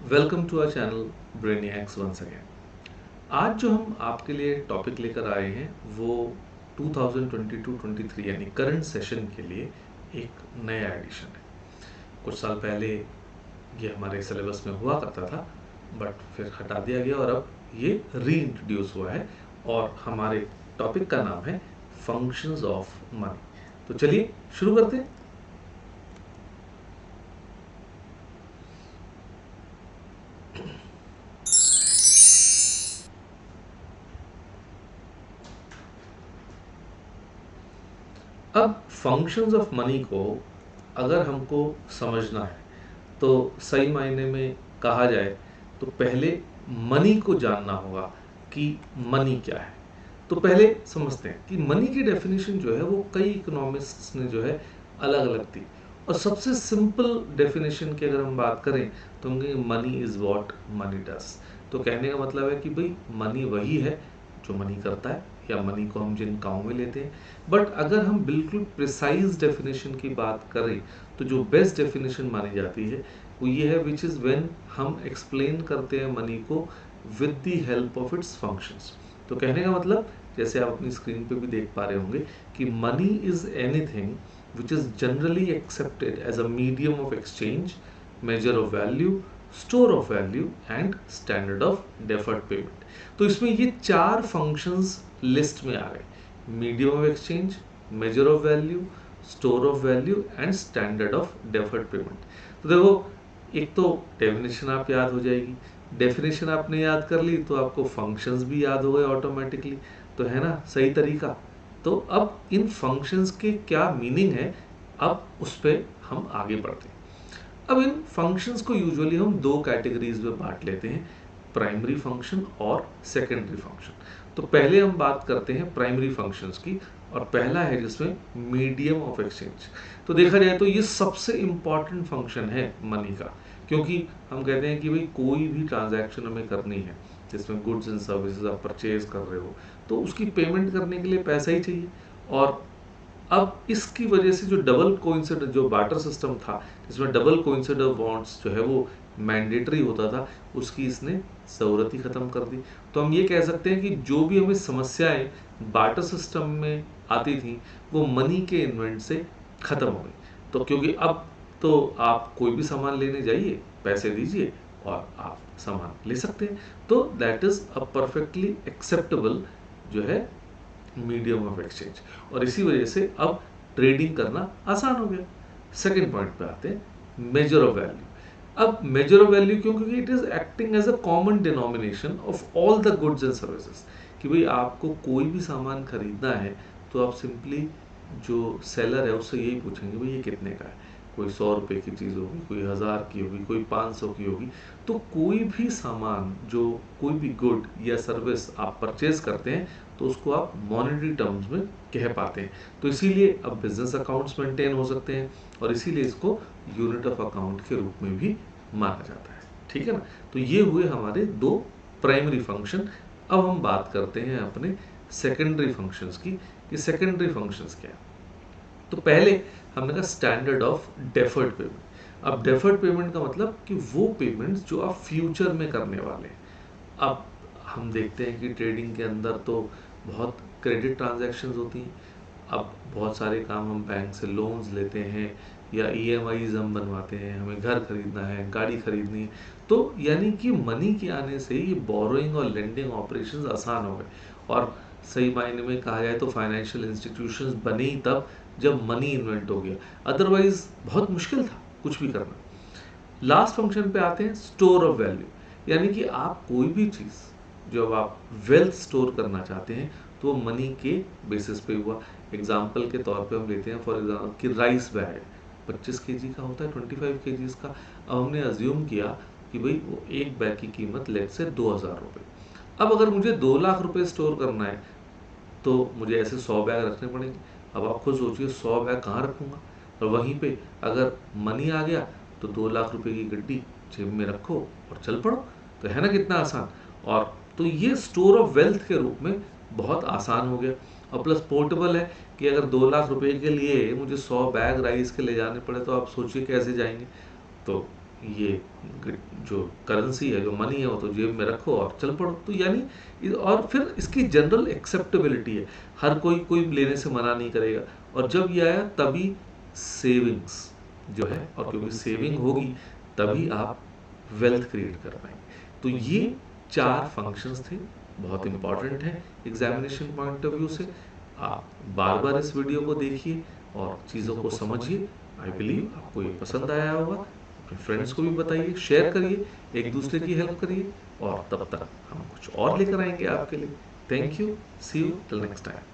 Welcome to our channel Brainiacs once again. आज जो हम आपके लिए टॉपिक लेकर आए हैं वो 2022-23 यानी करंट सेशन के लिए एक नया एडिशन है। कुछ साल पहले ये हमारे सिलेबस में हुआ करता था बट फिर हटा दिया गया और अब ये री इंट्रोड्यूस हुआ है और हमारे टॉपिक का नाम है फंक्शंस ऑफ मनी। तो चलिए शुरू करते हैं। अब फंक्शंस ऑफ मनी को अगर हमको समझना है तो सही मायने में कहा जाए तो पहले मनी को जानना होगा कि मनी क्या है। तो पहले समझते हैं कि मनी की डेफिनेशन जो है वो कई इकोनॉमिस्ट्स ने जो है अलग अलग दी और सबसे सिंपल डेफिनेशन की अगर हम बात करें तो हम कहेंगे money is what money does. तो कहने का मतलब है कि भाई मनी वही है जो मनी करता है या मनी को हम जिन कामों में लेते हैं। बट अगर हम बिल्कुल प्रिसाइज डेफिनेशन की बात करें तो जो बेस्ट डेफिनेशन मानी जाती है वो ये है विच इज़ व्हेन हम एक्सप्लेन करते हैं मनी को with the help of its functions. तो कहने का मतलब जैसे आप अपनी स्क्रीन पे भी देख पा रहे होंगे कि money is anything which is generally accepted as a medium of exchange, measure of value, store of value and standard of deferred payment. तो इसमें ये चार फंक्शंस लिस्ट में आ गए: medium of exchange, measure of value, store of value and standard of deferred payment. तो देखो, एक तो डेफिनेशन आप याद हो जाएगी, डेफिनेशन आपने याद कर ली तो आपको फंक्शंस भी याद हो गए ऑटोमेटिकली। तो है ना सही तरीका। तो अब इन फंक्शंस के क्या मीनिंग है, अब उस पर हम आगे बढ़ते हैं। अब इन फंक्शंस को यूजुअली हम दो कैटेगरीज में बांट लेते हैं, प्राइमरी फंक्शन और सेकेंडरी फंक्शन। तो पहले हम बात करते हैं प्राइमरी फंक्शंस की और पहला है जिसमें मीडियम ऑफ एक्सचेंज। तो देखा जाए तो ये सबसे इंपॉर्टेंट फंक्शन है मनी का, क्योंकि हम कहते हैं कि भाई कोई भी ट्रांजैक्शन हमें करनी है जिसमें गुड्स एंड सर्विसेज आप परचेज कर रहे हो तो उसकी पेमेंट करने के लिए पैसा ही चाहिए। और अब इसकी वजह से जो डबल कोइंसिडेंट जो बार्टर सिस्टम था जिसमें डबल कोइंसिडेंट बॉन्ड्स जो है वो मैंडेटरी होता था, उसकी इसने ज़रूरत ही ख़त्म कर दी। तो हम ये कह सकते हैं कि जो भी हमें समस्याएं बार्टर सिस्टम में आती थी वो मनी के इन्वेंट से ख़त्म हो गई। तो क्योंकि अब तो आप कोई भी सामान लेने जाइए, पैसे दीजिए और आप सामान ले सकते हैं। तो that is a perfectly acceptable जो है मीडियम ऑफ एक्सचेंज, और इसी वजह से अब ट्रेडिंग करना आसान हो गया। सेकेंड पॉइंट पे आते हैं, मेजर ऑफ वैल्यू। अब मेजर ऑफ वैल्यू क्यों? क्योंकि it is acting as a common denomination of all the goods and services. कि भाई आपको कोई भी सामान खरीदना है तो आप सिंपली जो सेलर है उससे यही पूछेंगे भाई ये कितने का है। कोई 100 रुपये की चीज़ होगी, कोई 1000 की होगी, कोई 500 की होगी। तो कोई भी सामान जो कोई भी गुड या सर्विस आप परचेज करते हैं तो उसको आप मॉनेटरी टर्म्स में कह पाते हैं। तो इसीलिए अब बिजनेस अकाउंट्स मेंटेन हो सकते हैं और इसीलिए इसको यूनिट ऑफ अकाउंट के रूप में भी माना जाता है। ठीक है ना। तो ये हुए हमारे दो प्राइमरी फंक्शन। अब हम बात करते हैं अपने सेकेंडरी फंक्शंस की कि सेकेंडरी फंक्शंस क्या है। तो पहले हमने कहा स्टैंडर्ड ऑफ डेफर्ड पेमेंट। अब डेफर्ड पेमेंट का मतलब कि वो पेमेंट्स जो आप फ्यूचर में करने वाले हैं। अब हम देखते हैं कि ट्रेडिंग के अंदर तो बहुत क्रेडिट ट्रांजैक्शंस होती हैं। अब बहुत सारे काम हम बैंक से लोन्स लेते हैं या ईएमआईज हम बनवाते हैं, हमें घर खरीदना है, गाड़ी खरीदनी है। तो यानी कि मनी के आने से ये बोरोइंग और लेंडिंग ऑपरेशंस आसान हो गए। और सही मायने में कहा जाए तो फाइनेंशियल इंस्टीट्यूशंस बने ही तब जब मनी इन्वेंट हो गया, अदरवाइज बहुत मुश्किल था कुछ भी करना। लास्ट फंक्शन पे आते हैं, स्टोर ऑफ वैल्यू। यानी कि आप कोई भी चीज़ जब आप वेल्थ स्टोर करना चाहते हैं तो मनी के बेसिस पे हुआ। एग्जाम्पल के तौर पे हम लेते हैं फॉर एग्जाम्पल कि राइस बैग 25 केजी का होता है, 25 केजीज का। अब हमने अज्यूम किया कि भाई वो एक बैग की कीमत लेट से 2000 रुपये। अब अगर मुझे 2 लाख रुपये स्टोर करना है तो मुझे ऐसे 100 बैग रखने पड़ेंगे। अब आप खुद सोचिए 100 बैग कहाँ रखूँगा। और वहीं पे अगर मनी आ गया तो 2 लाख रुपए की गड्डी जेब में रखो और चल पड़ो। तो है ना कितना आसान। और तो ये स्टोर ऑफ वेल्थ के रूप में बहुत आसान हो गया। और प्लस पोर्टेबल है कि अगर 2 लाख रुपए के लिए मुझे 100 बैग राइस के ले जाने पड़े तो आप सोचिए कैसे जाएंगे। तो ये जो करेंसी है, जो मनी है, वो तो जेब में रखो और चल पड़ो। तो यानी और फिर इसकी जनरल एक्सेप्टेबिलिटी है, हर कोई लेने से मना नहीं करेगा। और जब ये आया तभी सेविंग्स जो है, और क्योंकि सेविंग होगी तभी आप वेल्थ क्रिएट कर पाएंगे। तो ये 4 फंक्शंस थे, बहुत इंपॉर्टेंट है एग्जामिनेशन पॉइंट ऑफ व्यू से। आप बार बार इस वीडियो को देखिए और चीज़ों को समझिए। आई बिलीव आपको ये पसंद आया होगा। अपने फ्रेंड्स को भी बताइए, शेयर करिए, एक दूसरे की हेल्प करिए, और तब तक हम कुछ और लेकर आएंगे आपके लिए। Thank you, see you till next time.